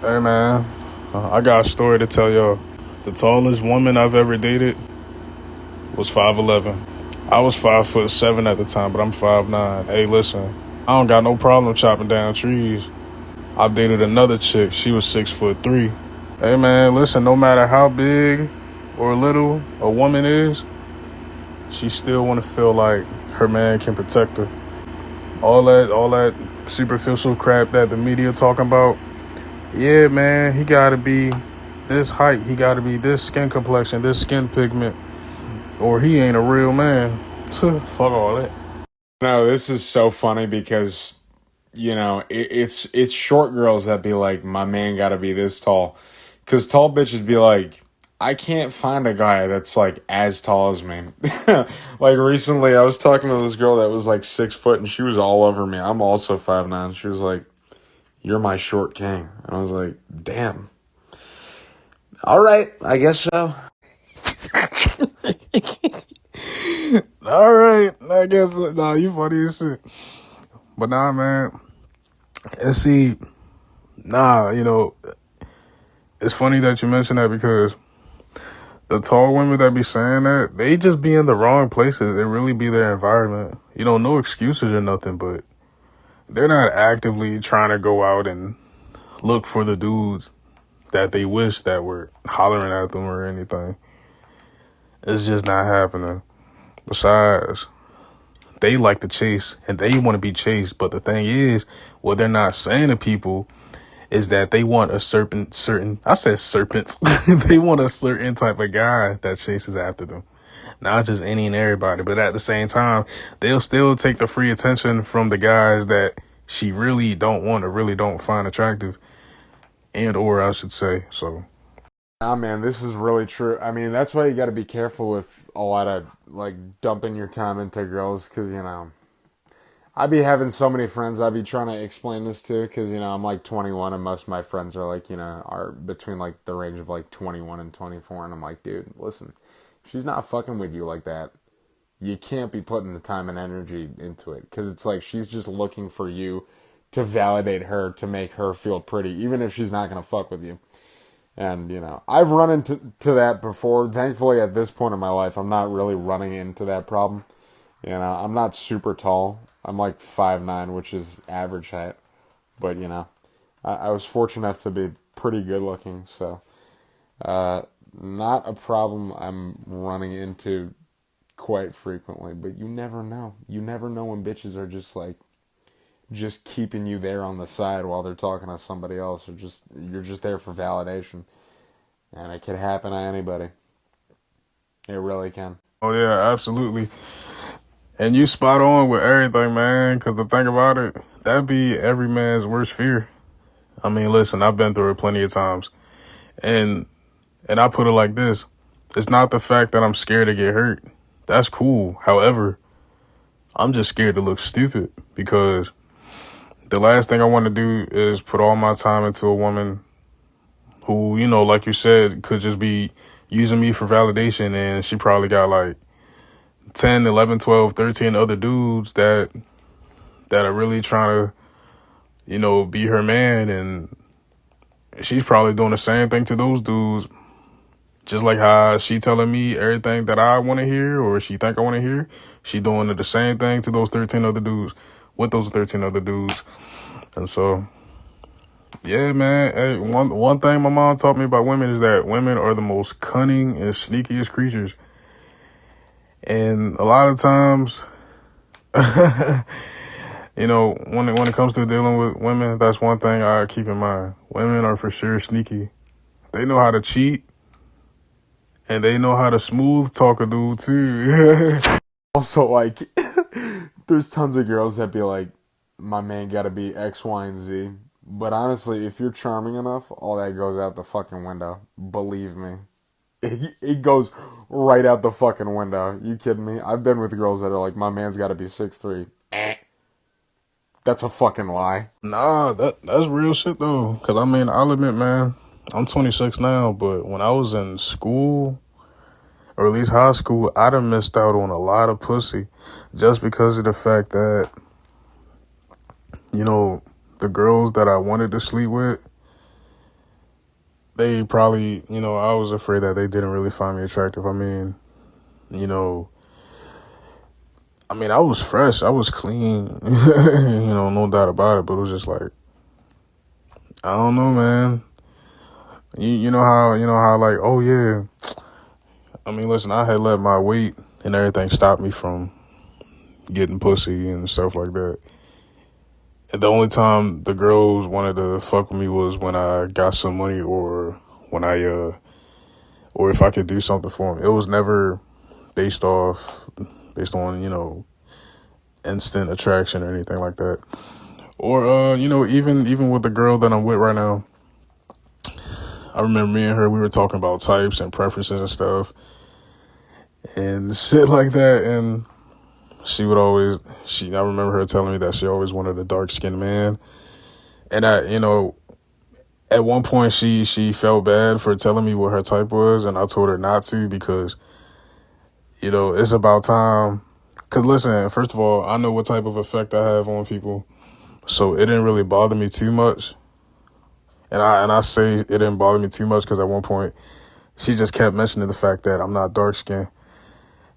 Hey man, I got a story to tell y'all. The tallest woman I've ever dated was 5'11". I was 5'7" at the time, but I'm 5'9". Hey, listen, I don't got no problem chopping down trees. I dated another chick. She was 6'3". Hey man, listen, no matter how big or little a woman is, she still want to feel like her man can protect her. All that superficial crap that the media talking about. Yeah, man, he gotta be this height, he gotta be this skin complexion, this skin pigment, or he ain't a real man. Fuck all that. No, this is so funny because it's short girls that be like, my man got to be this tall, because tall bitches be like, I can't find a guy that's like as tall as me. Like recently, I was talking to this girl that was like 6 foot, and she was all over me. I'm also 5'9". She was like, "You're my short king," and I was like, "Damn. All right, I guess so." All right, I guess. Nah, you funny as shit. But nah, man. And see, it's funny that you mentioned that because the tall women that be saying that, they just be in the wrong places. It really be their environment. No excuses or nothing, but they're not actively trying to go out and look for the dudes that they wish that were hollering at them or anything. It's just not happening. Besides, they like to chase and they want to be chased. But the thing is, what they're not saying to people is that they want a I said serpents. They want a certain type of guy that chases after them. Not just any and everybody, but at the same time, they'll still take the free attention from the guys that she really don't want or really don't find attractive, and or I should say. So Nah, man, this is really true. I mean, that's why you got to be careful with a lot of like dumping your time into girls, because I be having so many friends I be trying to explain this to, because I'm like 21 and most of my friends are like are between like the range of like 21 and 24, and I'm like, dude, listen, if she's not fucking with you like that, you can't be putting the time and energy into it, because it's like she's just looking for you to validate her, to make her feel pretty, even if she's not gonna fuck with you. And I've run into that before. Thankfully, at this point in my life, I'm not really running into that problem. I'm not super tall. I'm like 5'9", which is average height. But I was fortunate enough to be pretty good looking, so not a problem I'm running into quite frequently. But you never know. You never know when bitches are just keeping you there on the side while they're talking to somebody else, or just you're just there for validation, and it can happen to anybody. It really can. oh yeah, absolutely. And you spot on with everything, man. Because the thing about it, that be every man's worst fear. I mean, listen, I've been through it plenty of times, and I put it like this: it's not the fact that I'm scared to get hurt. That's cool. However, I'm just scared to look stupid because the last thing I want to do is put all my time into a woman who, like you said, could just be using me for validation, and she probably got like 10, 11, 12, 13 other dudes that are really trying to, be her man, and she's probably doing the same thing to those dudes, just like how she telling me everything that I want to hear or she think I want to hear. She doing the same thing to those 13 other dudes with those 13 other dudes. And so, yeah, man. Hey, one thing my mom taught me about women is that women are the most cunning and sneakiest creatures. And a lot of times, when it comes to dealing with women, that's one thing I keep in mind. Women are for sure sneaky. They know how to cheat, and they know how to smooth talk a dude too. Also, like, there's tons of girls that be like, my man gotta be X, Y, and Z. But honestly, if you're charming enough, all that goes out the fucking window. Believe me. It goes right out the fucking window. You kidding me? I've been with girls that are like, my man's gotta be 6'3". That's a fucking lie. Nah, that's real shit though. Cause I mean, I'll admit, man, I'm 26 now, but when I was in school, or at least high school, I done missed out on a lot of pussy just because of the fact that, the girls that I wanted to sleep with, they probably, I was afraid that they didn't really find me attractive. I mean, you know, I was fresh, I was clean, no doubt about it. But it was just like, I don't know, man. You know how like, oh yeah. I mean, listen, I had let my weight and everything stop me from getting pussy and stuff like that. And the only time the girls wanted to fuck with me was when I got some money, or when or if I could do something for them. It was never based on, instant attraction or anything like that. Or, even with the girl that I'm with right now, I remember me and her, we were talking about types and preferences and stuff and shit like that. And she would always, I remember her telling me that she always wanted a dark skinned man. And at one point she felt bad for telling me what her type was. And I told her not to, because, it's about time. Cause listen, first of all, I know what type of effect I have on people. So it didn't really bother me too much. And I say it didn't bother me too much because at one point she just kept mentioning the fact that I'm not dark skinned.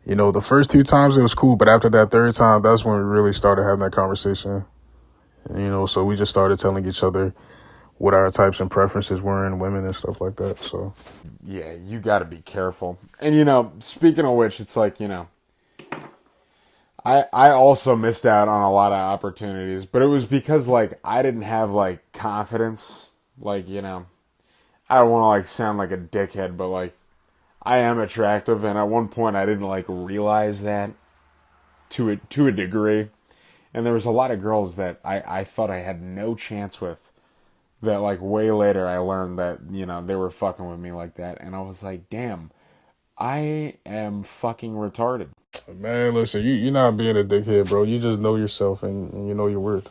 The first 2 times it was cool, but after that 3rd time, that's when we really started having that conversation. So we just started telling each other what our types and preferences were in women and stuff like that. So Yeah, you got to be careful. And speaking of which, it's like, I also missed out on a lot of opportunities, but it was because like I didn't have like confidence. Like, I don't want to like sound like a dickhead, but like I am attractive, and at one point I didn't like realize that to a degree. And there was a lot of girls that I thought I had no chance with, that like way later I learned that, they were fucking with me like that. And I was like, damn, I am fucking retarded. man, listen, you're not being a dickhead, bro. You just know yourself, and you know your worth.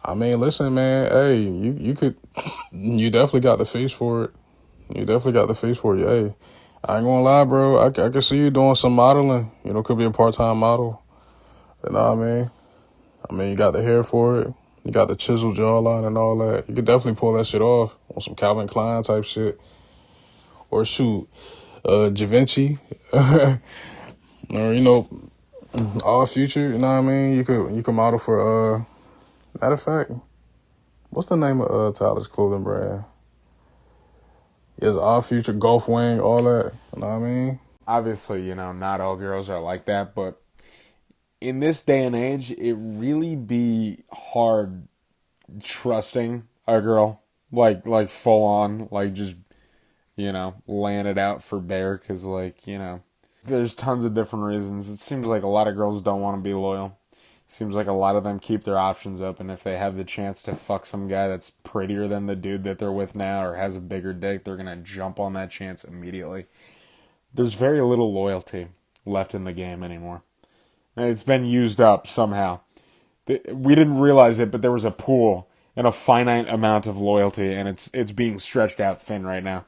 I mean, listen, man. Hey, you could, you definitely got the face for it. You definitely got the face for it. Hey, I ain't gonna lie, bro. I can see you doing some modeling. Could be a part-time model. You know what I mean? You got the hair for it. You got the chiseled jawline and all that. You could definitely pull that shit off on some Calvin Klein type shit. Or shoot, Givenchy. Or, all future, you know what I mean? You could model for, matter of fact, what's the name of Tyler's clothing brand? Yes, all future, Golf Wing, all that. You know what I mean? Obviously, not all girls are like that, but in this day and age, it really be hard trusting a girl, like full on, like just laying it out for bear, because there's tons of different reasons. It seems like a lot of girls don't want to be loyal. Seems like a lot of them keep their options open. If they have the chance to fuck some guy that's prettier than the dude that they're with now, or has a bigger dick, they're gonna jump on that chance immediately. There's very little loyalty left in the game anymore. And it's been used up somehow. We didn't realize it, but there was a pool and a finite amount of loyalty, and it's being stretched out thin right now.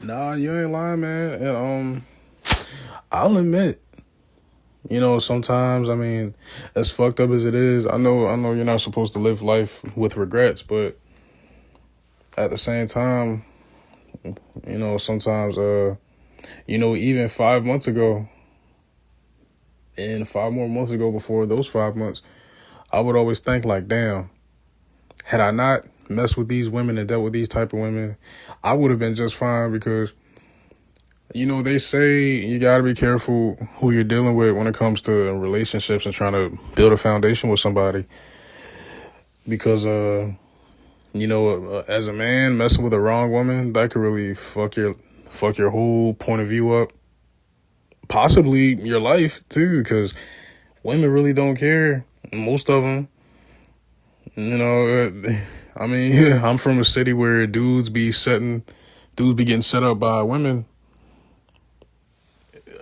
Nah, you ain't lying, man. And I'll admit, sometimes, as fucked up as it is, I know you're not supposed to live life with regrets, but at the same time, sometimes, even 5 months ago, and 5 more months ago before those 5 months, I would always think like, damn, had I not messed with these women and dealt with these type of women, I would have been just fine. Because they say you got to be careful who you're dealing with when it comes to relationships and trying to build a foundation with somebody. Because, as a man, messing with the wrong woman, that could really fuck your whole point of view up. Possibly your life, too, because women really don't care. Most of them. I'm from a city where dudes be getting set up by women.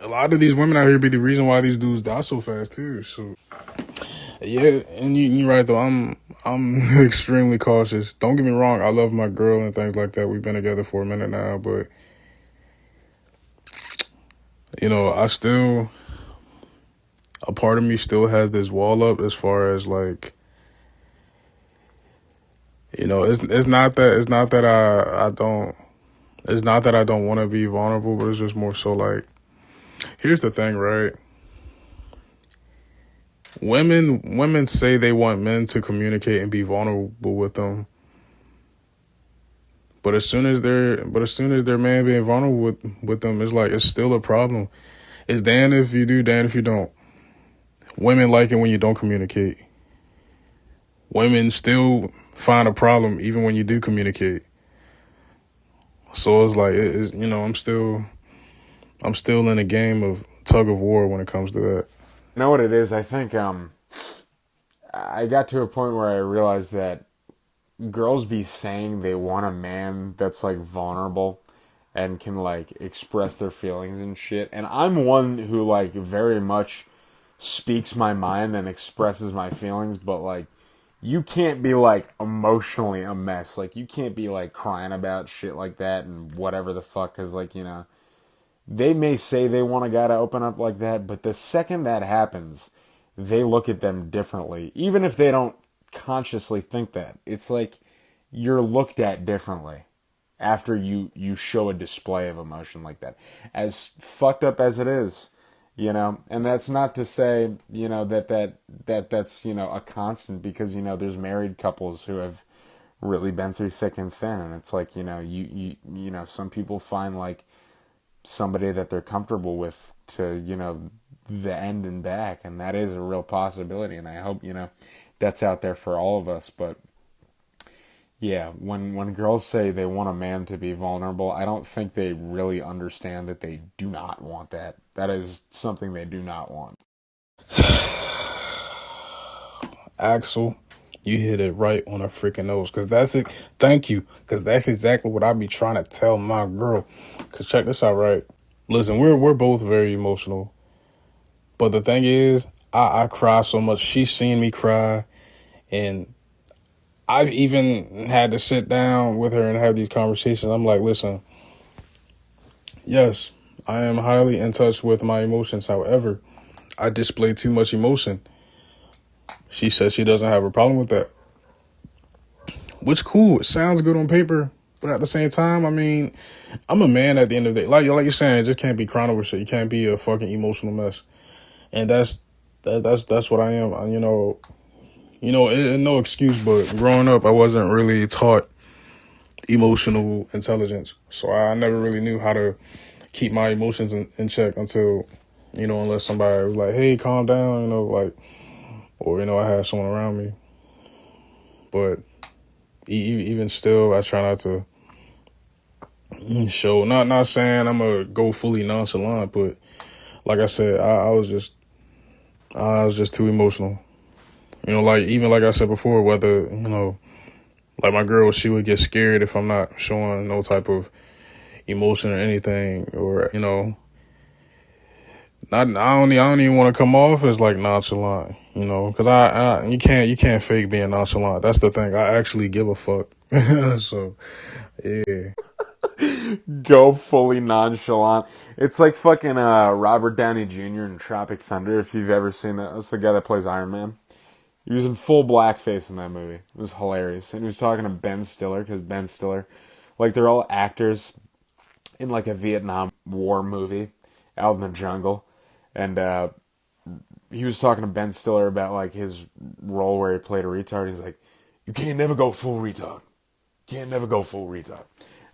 A lot of these women out here be the reason why these dudes die so fast too. So yeah, and you're right though. I'm extremely cautious. Don't get me wrong. I love my girl and things like that. We've been together for a minute now, but a part of me still has this wall up as far as like, It's not that I don't. It's not that I don't want to be vulnerable, but it's just more so like, here's the thing, right? Women say they want men to communicate and be vulnerable with them, but as soon as their man being vulnerable with them, it's like it's still a problem. It's damn if you do, damn if you don't. Women like it when you don't communicate. Women still find a problem even when you do communicate. So it's like I'm still in a game of tug of war when it comes to that. You know what it is? I think I got to a point where I realized that girls be saying they want a man that's like vulnerable and can like express their feelings and shit. And I'm one who like very much speaks my mind and expresses my feelings, but like you can't be like emotionally a mess. Like you can't be like crying about shit like that and whatever the fuck, cuz like, they may say they want a guy to open up like that, but the second that happens, they look at them differently. Even if they don't consciously think that. It's like you're looked at differently after you show a display of emotion like that. As fucked up as it is, and that's not to say, that's, a constant, because, there's married couples who have really been through thick and thin, and it's like, some people find like somebody that they're comfortable with to, the end and back, and that is a real possibility, and I hope, that's out there for all of us. But yeah, when girls say they want a man to be vulnerable, I don't think they really understand that they do not want that. That is something they do not want. Axel, you hit it right on a freaking nose. Cause that's it. Thank you. Cause that's exactly what I be trying to tell my girl. Cause check this out, right? Listen, we're both very emotional. But the thing is, I cry so much. She's seen me cry, and I've even had to sit down with her and have these conversations. I'm like, listen, yes, I am highly in touch with my emotions. However, I display too much emotion. She said she doesn't have a problem with that. Which cool. It sounds good on paper. But at the same time, I mean, I'm a man at the end of the day. Like you're saying, just can't be crying over shit. You can't be a fucking emotional mess. And that's what I am. No excuse, but growing up, I wasn't really taught emotional intelligence. So I never really knew how to keep my emotions in check until, unless somebody was like, hey, calm down, like, or, I had someone around me. But even still, I try not to show, not saying I'm going to go fully nonchalant, but like I said, I was just too emotional. Like, even like I said before, whether, like my girl, she would get scared if I'm not showing no type of emotion or anything, or not. I don't even want to come off as like nonchalant, because you can't fake being nonchalant. That's the thing. I actually give a fuck. So yeah, Go fully nonchalant. It's like fucking Robert Downey Jr. in Tropic Thunder, if you've ever seen that. That's the guy that plays Iron Man. He was in full blackface in that movie. It was hilarious. And he was talking to Ben Stiller, because Ben Stiller, like, they're all actors in like a Vietnam War movie out in the jungle. And he was talking to Ben Stiller about like his role where he played a retard. He's like, you can't never go full retard. Can't never go full retard.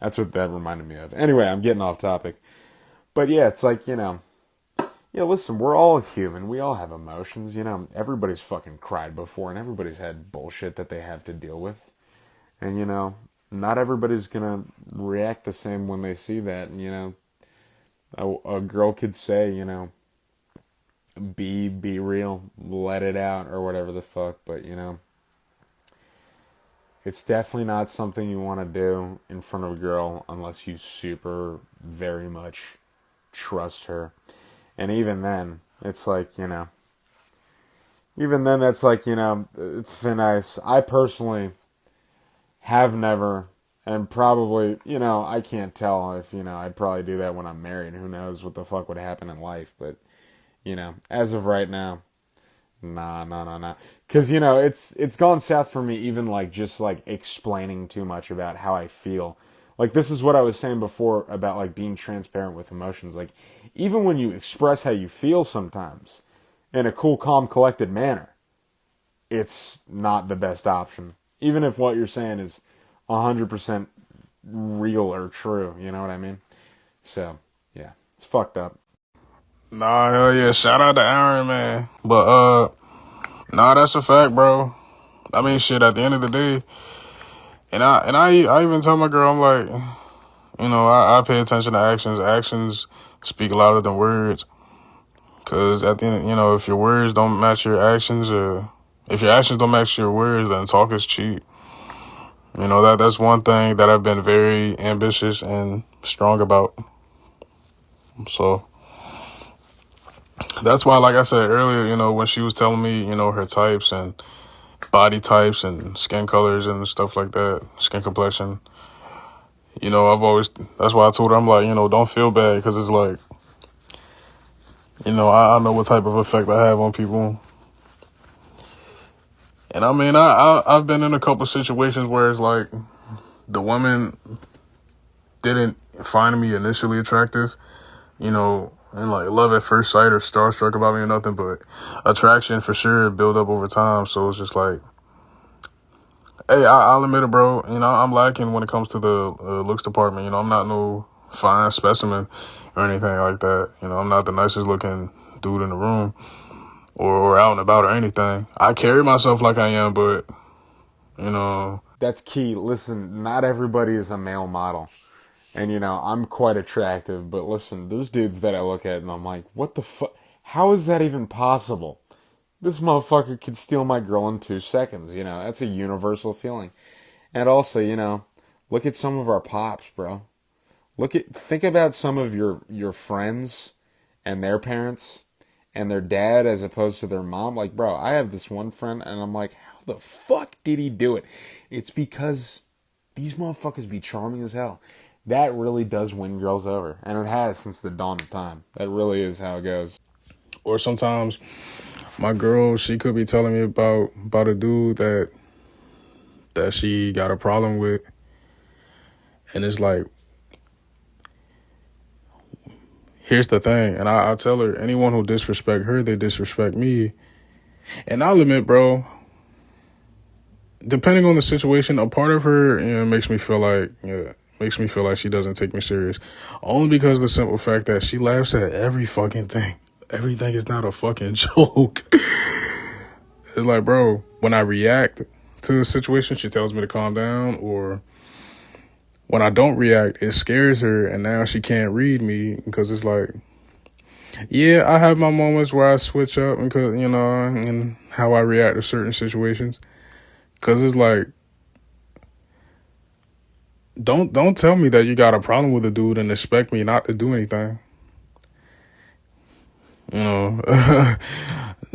That's what that reminded me of. Anyway, I'm getting off topic. But yeah, it's like, yeah, listen, we're all human. We all have emotions. Everybody's fucking cried before, and everybody's had bullshit that they have to deal with. And, not everybody's gonna react the same when they see that. And, a girl could say, be real, let it out, or whatever the fuck. But, it's definitely not something you want to do in front of a girl unless you super very much trust her. And even then, it's like, even then, that's like, thin ice. I personally have never, and probably, I can't tell if, I'd probably do that when I'm married. Who knows what the fuck would happen in life. But, as of right now, nah. Because, you know, it's gone south for me even, like, just, like, explaining too much about how I feel. Like, this is what I was saying before about, like, being transparent with emotions. Like, even when you express how you feel sometimes in a cool, calm, collected manner, it's not the best option. Even if what you're saying is 100% real or true, you know what I mean? So, yeah, it's fucked up. Nah, hell yeah. Shout out to Aaron, man. But nah, that's a fact, bro. I mean, shit. At the end of the day, I even tell my girl, I'm like, I pay attention to actions. Actions speak louder than words. Cause at the end, if your words don't match your actions, or if your actions don't match your words, then talk is cheap. That's one thing that I've been very ambitious and strong about. So that's why, like I said earlier, when she was telling me, her types and body types and skin colors and stuff like that, skin complexion, that's why I told her, I'm like, don't feel bad, because it's like, I know what type of effect I have on people. And I mean, I've been in a couple situations where it's like the woman didn't find me initially attractive, and like love at first sight or starstruck about me or nothing, but attraction for sure build up over time. So it's just like, hey, I'll admit it, bro. I'm lacking when it comes to the looks department. I'm not no fine specimen or anything like that. I'm not the nicest looking dude in the room or out and about or anything. I carry myself like I am, but, That's key. Listen, not everybody is a male model. And, I'm quite attractive, but listen, there's dudes that I look at and I'm like, what the fuck? How is that even possible? This motherfucker could steal my girl in 2 seconds, That's a universal feeling. And also, look at some of our pops, bro. Think about some of your friends and their parents and their dad as opposed to their mom. Like, bro, I have this one friend and I'm like, how the fuck did he do it? It's because these motherfuckers be charming as hell. That really does win girls over. And it has since the dawn of time. That really is how it goes. or sometimes my girl, she could be telling me about a dude that she got a problem with. And it's like, here's the thing. And I tell her, anyone who disrespect her, they disrespect me. And I'll admit, bro, depending on the situation, a part of her, makes me feel like she doesn't take me serious. Only because of the simple fact that she laughs at every fucking thing. Everything is not a fucking joke. It's like, bro, when I react to a situation, she tells me to calm down, or when I don't react, it scares her, and now she can't read me, because it's like, yeah, I have my moments where I switch up, and and how I react to certain situations, because it's like, don't tell me that you got a problem with a dude and expect me not to do anything.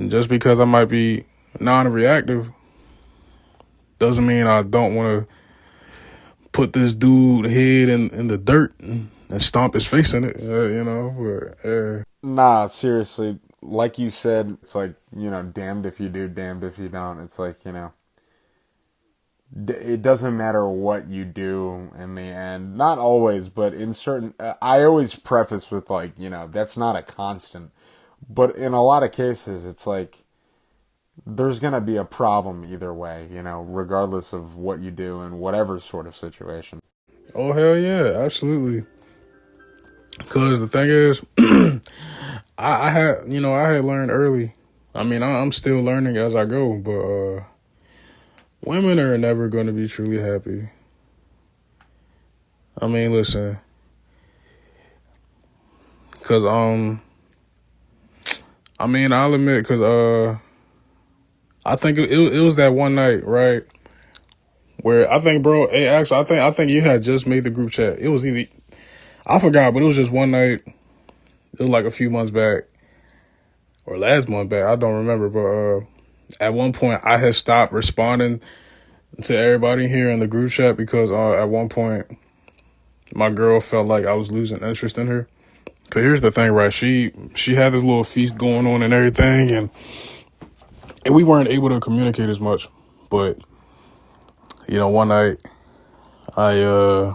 Just because I might be non-reactive doesn't mean I don't want to put this dude head in the dirt and stomp his face in it, But, Nah, seriously. Like you said, it's like, damned if you do, damned if you don't. It's like, it doesn't matter what you do in the end. Not always, but in certain... I always preface with, like, that's not a constant. But in a lot of cases, it's like, there's going to be a problem either way, regardless of what you do in whatever sort of situation. oh, hell yeah, absolutely. Because the thing is, I had learned early. I mean, I'm still learning as I go, but women are never going to be truly happy. I mean, listen, because I'll admit, because I think it was that one night, right, where I think, bro, hey, Axel, I think you had just made the group chat. It was either, I forgot, but it was just one night. It was like a few months back, or last month back. I don't remember, but at one point I had stopped responding to everybody here in the group chat because at one point my girl felt like I was losing interest in her. Cause here's the thing, right? She had this little feast going on and everything, and and we weren't able to communicate as much. But one night I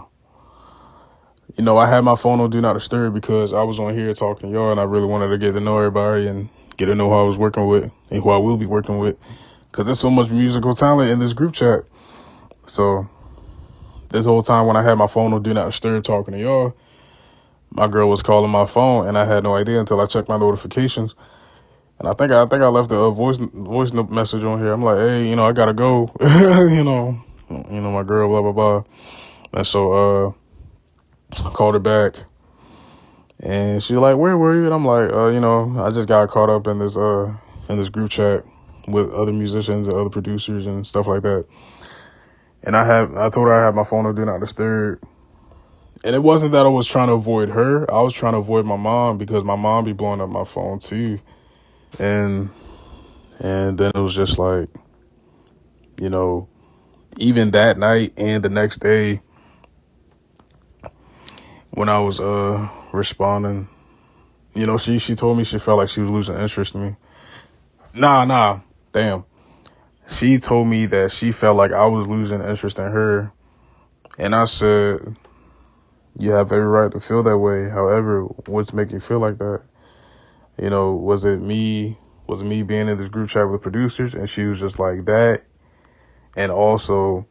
I had my phone on Do Not Disturb because I was on here talking to y'all, and I really wanted to get to know everybody and get to know who I was working with and who I will be working with, because there's so much musical talent in this group chat. So this whole time when I had my phone on Do Not Disturb talking to y'all, my girl was calling my phone, and I had no idea until I checked my notifications. And I think I left a voice note message on here. I'm like, hey, I gotta go. My girl, blah blah blah. And so I called her back, and she's like, where were you? And I'm like, I just got caught up in this group chat with other musicians and other producers and stuff like that. And I told her I had my phone on Do Not Disturb. And it wasn't that I was trying to avoid her. I was trying to avoid my mom, because my mom be blowing up my phone too. And then it was just like, even that night and the next day when I was responding, she told me she felt like she was losing interest in me. Nah, damn. She told me that she felt like I was losing interest in her. And I said, you have every right to feel that way. However, what's making you feel like that? Was it me being in this group chat with producers? And she was just like that. And also,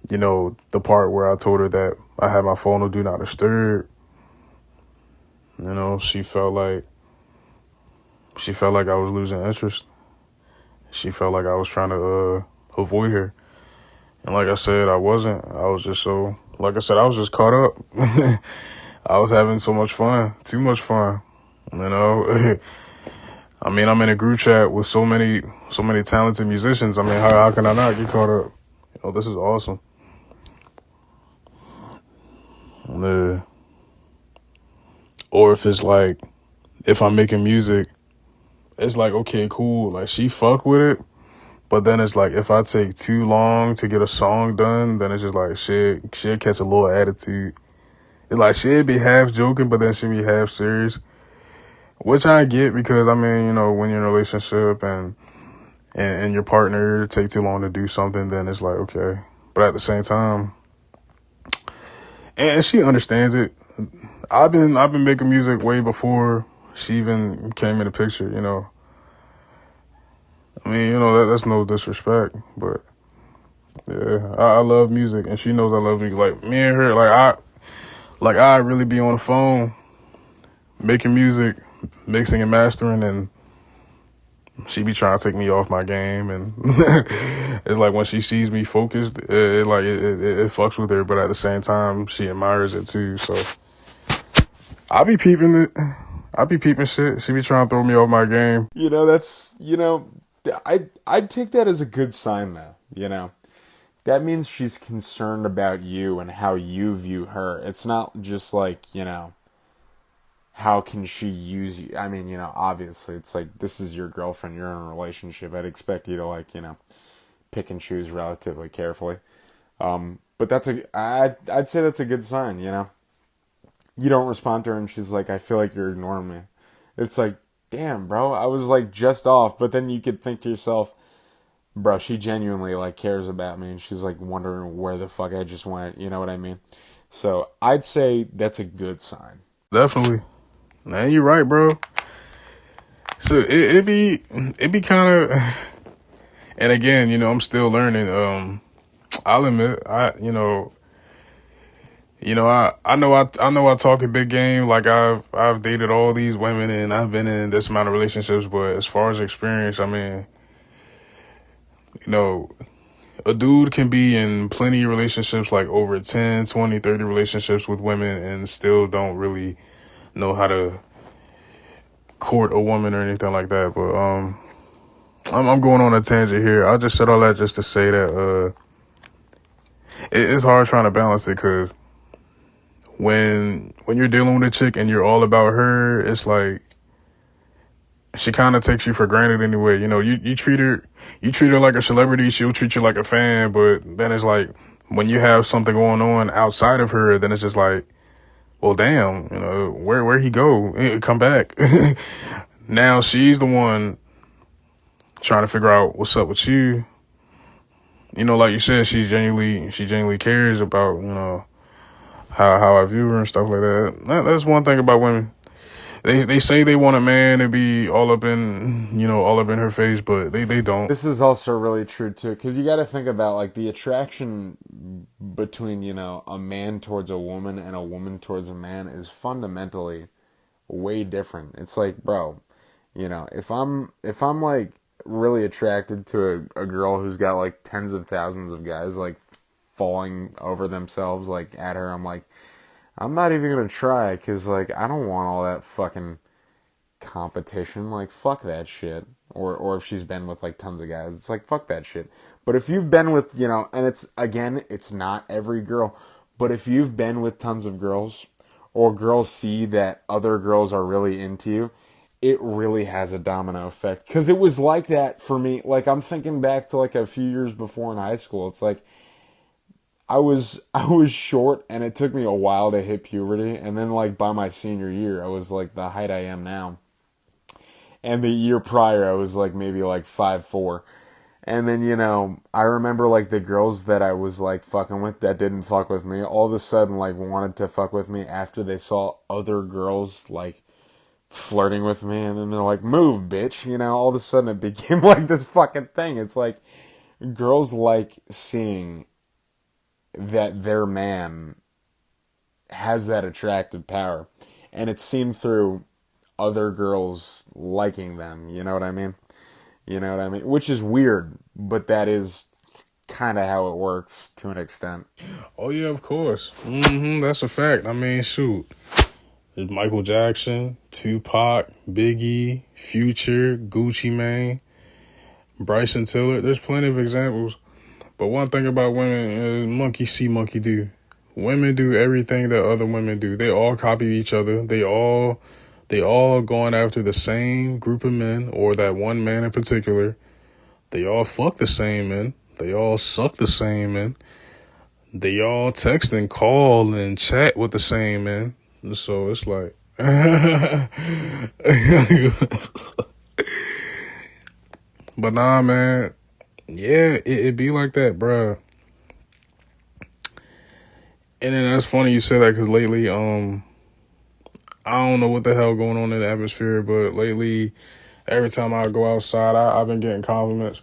the part where I told her that I had my phone on Do Not Disturb, she felt like I was losing interest. She felt like I was trying to avoid her. And like I said, I wasn't. I was just I was just caught up. I was having so much fun, too much fun, I mean, I'm in a group chat with so many talented musicians. I mean, how can I not get caught up? This is awesome. Or if I'm making music, it's like, okay, cool. Like, she fuck with it. But then it's like, if I take too long to get a song done, then it's just like, she'll catch a little attitude. It's like, she'll be half joking, but then she'll be half serious. Which I get, because, I mean, when you're in a relationship and your partner take too long to do something, then it's like, okay. But at the same time, and she understands it. I've been making music way before she even came in the picture, I mean, that's no disrespect, but yeah, I love music, and she knows I love music. Like, me and her, I really be on the phone making music, mixing and mastering, and she be trying to take me off my game. And it's like, when she sees me focused, it fucks with her, but at the same time, she admires it too. So I be peeping it. I be peeping shit. She be trying to throw me off my game. I'd take that as a good sign, though. That means she's concerned about you and how you view her. It's not just like, how can she use you? I mean, obviously it's like, this is your girlfriend, you're in a relationship. I'd expect you to pick and choose relatively carefully. But I'd say that's a good sign, You don't respond to her and she's like, I feel like you're ignoring me. It's like, damn, bro, I was just off. But then you could think to yourself, bro, she genuinely cares about me, and she's wondering where the fuck I just went. You know what I mean? So I'd say that's a good sign. Definitely. Man, you're right, bro. So it be kind of, and again, I'm still learning. I'll admit, I know I talk a big game. Like, I've dated all these women, and I've been in this amount of relationships. But as far as experience, I mean, a dude can be in plenty of relationships, like over 10, 20, 30 relationships with women, and still don't really know how to court a woman or anything like that. But I'm going on a tangent here. I just said all that just to say that it's hard trying to balance it, because when you're dealing with a chick and you're all about her, it's like, she kind of takes you for granted anyway. You treat her like a celebrity, she'll treat you like a fan. But then it's like, when you have something going on outside of her, then it's just like, well, damn, where he go? Come back. Now she's the one trying to figure out what's up with you. You know, like you said, she genuinely cares about, you know, how I view her and stuff like that. That's one thing about women. They say they want a man to be all up in, you know, all up in her face, but they don't. This is also really true too, because you got to think about like the attraction between, you know, a man towards a woman and a woman towards a man is fundamentally way different. It's like, bro, you know, if I'm like really attracted to a girl who's got like tens of thousands of guys like falling over themselves like at her, I'm like, I'm not even gonna try, because like I don't want all that fucking competition. Like, fuck that shit. Or if she's been with like tons of guys, it's like, fuck that shit. But if you've been with, you know, and it's, again, it's not every girl, but if you've been with tons of girls, or girls see that other girls are really into you, it really has a domino effect. Because it was like that for me. Like, I'm thinking back to like a few years before in high school. It's like I was short, and it took me a while to hit puberty, and then like by my senior year I was like the height I am now. And the year prior I was like maybe like 5'4". And then, you know, I remember like the girls that I was like fucking with that didn't fuck with me, all of a sudden like wanted to fuck with me after they saw other girls like flirting with me, and then they're like, move, bitch. You know, all of a sudden it became like this fucking thing. It's like girls like seeing that their man has that attractive power, and it's seen through other girls liking them. You know what I mean? You know what I mean? Which is weird, but that is kind of how it works to an extent. Oh yeah, of course. That's a fact. I mean, shoot. There's Michael Jackson, Tupac, Biggie, Future, Gucci Mane, Bryson Tiller. There's plenty of examples. But one thing about women is monkey see, monkey do. Women do everything that other women do. They all copy each other. They all going after the same group of men, or that one man in particular. They all fuck the same men. They all suck the same men. They all text and call and chat with the same men. So it's like, but nah, man. Yeah, it be like that, bruh. And then that's funny you said that, because lately, I don't know what the hell going on in the atmosphere, but lately, every time I go outside, I've been getting compliments.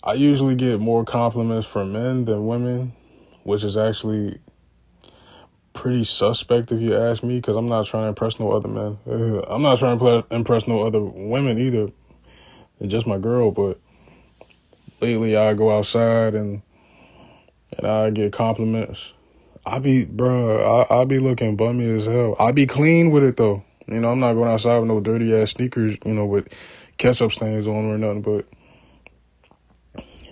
I usually get more compliments from men than women, which is actually pretty suspect if you ask me, because I'm not trying to impress no other men. I'm not trying to impress no other women either, just my girl. But lately, I go outside and I get compliments. I be looking bummy as hell. I be clean with it though. You know, I'm not going outside with no dirty ass sneakers, you know, with ketchup stains on or nothing. But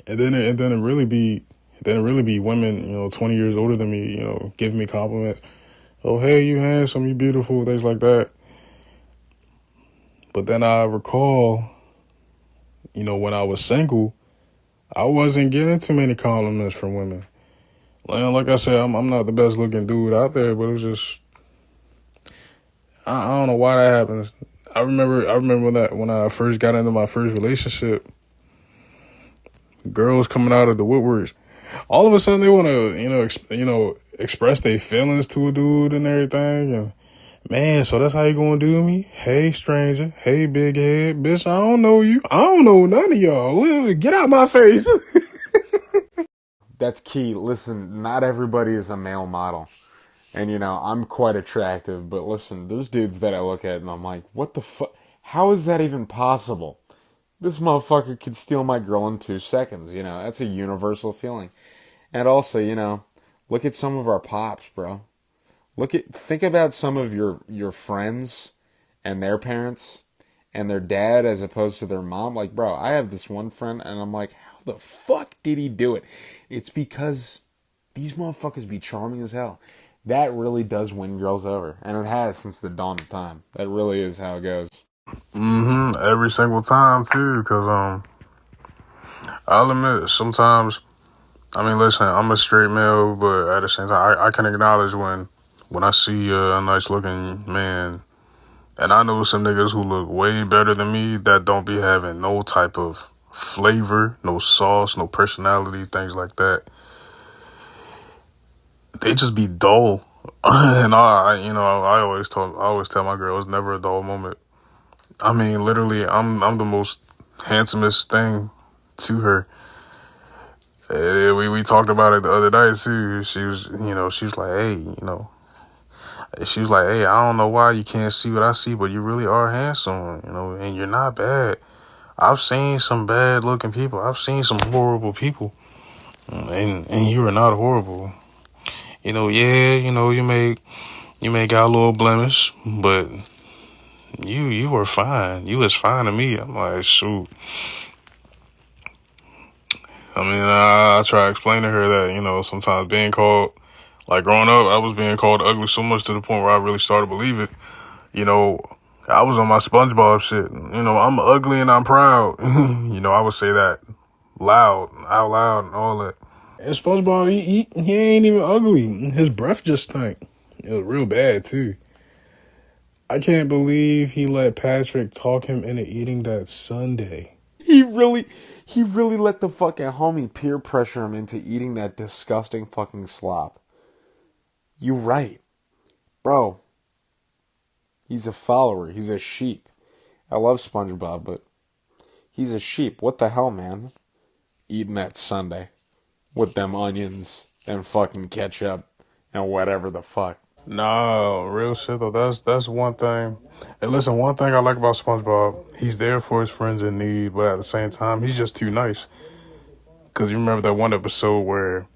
and then it really be women, you know, 20 years older than me, you know, giving me compliments. Oh, hey, you handsome, you beautiful, things like that. But then I recall, you know, when I was single, I wasn't getting too many compliments from women. Like I said, I'm not the best looking dude out there, but it was just, I don't know why that happens. I remember that when I first got into my first relationship, girls coming out of the woodworks, all of a sudden they want to, express their feelings to a dude and everything. And man, so that's how you gonna do me? Hey, stranger. Hey, big head. Bitch, I don't know you. I don't know none of y'all. Get out my face. That's key. Listen, not everybody is a male model. And, you know, I'm quite attractive, but listen, there's dudes that I look at and I'm like, what the fuck? How is that even possible? This motherfucker could steal my girl in 2 seconds, you know? That's a universal feeling. And also, you know, look at some of our pops, bro. Think about some of your friends and their parents and their dad as opposed to their mom. Like, bro, I have this one friend and I'm like, how the fuck did he do it? It's because these motherfuckers be charming as hell. That really does win girls over. And it has since the dawn of time. That really is how it goes. Every single time too, because I'll admit sometimes. I mean, listen, I'm a straight male, but at the same time, I can acknowledge when I see a nice looking man, And I know some niggas who look way better than me that don't be having no type of flavor, no sauce, no personality, things like that. They just be dull. And I always tell my girl it's never a dull moment. I mean, literally, I'm the most handsomest thing to her. And we talked about it the other night too. She was like, hey, she was like, hey, I don't know why you can't see what I see, but you really are handsome, and you're not bad. I've seen some bad looking people. I've seen some horrible people, and you are not horrible. Yeah, you may got a little blemish, but you were fine. You was fine to me. I'm like, shoot. I mean, I try to explain to her that, sometimes being called, like growing up, I was being called ugly so much to the point where I really started to believe it. You know, I was on my SpongeBob shit. I'm ugly and I'm proud. I would say that out loud and all that. And SpongeBob, he ain't even ugly. His breath just stank. It was real bad, too. I can't believe he let Patrick talk him into eating that sundae. He really let the fucking homie peer pressure him into eating that disgusting fucking slop. You right. Bro, he's a follower. He's a sheep. I love SpongeBob, but he's a sheep. What the hell, man? Eating that sundae with them onions and fucking ketchup and whatever the fuck. Nah, real shit though. That's one thing. And listen, one thing I like about SpongeBob, he's there for his friends in need, but at the same time, he's just too nice. Cause you remember that one episode where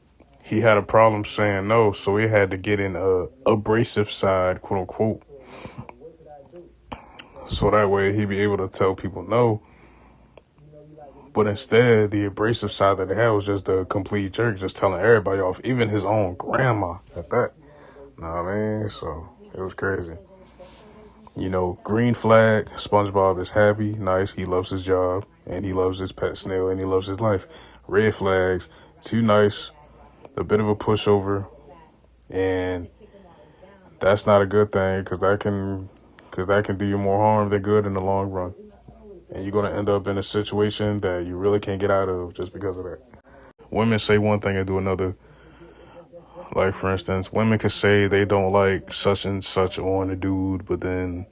he had a problem saying no, so he had to get in a abrasive side, quote unquote, so that way he'd be able to tell people no. But instead, the abrasive side that they had was just a complete jerk, just telling everybody off, even his own grandma at that. Know what I mean? So it was crazy. Green flag, SpongeBob is happy, nice, he loves his job, and he loves his pet snail, and he loves his life. Red flags, too nice, a bit of a pushover, and that's not a good thing because that can do you more harm than good in the long run. And you're going to end up in a situation that you really can't get out of just because of that. Women say one thing and do another. Like, for instance, women could say they don't like such and such on a dude, but then,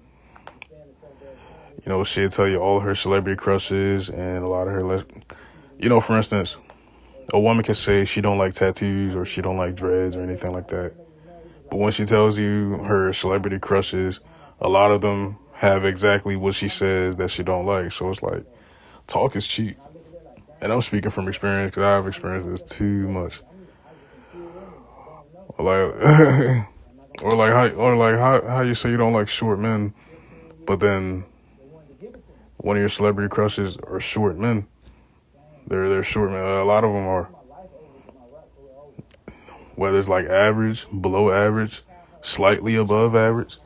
she'll tell you all her celebrity crushes and a lot of her, for instance, a woman could say she don't like tattoos or she don't like dreads or anything like that. But when she tells you her celebrity crushes, a lot of them have exactly what she says that she don't like. So it's like, talk is cheap. And I'm speaking from experience because I've experienced this too much. Like, how you say you don't like short men, but then one of your celebrity crushes are short men. They're short men. A lot of them are. Whether it's like average, below average, slightly above average.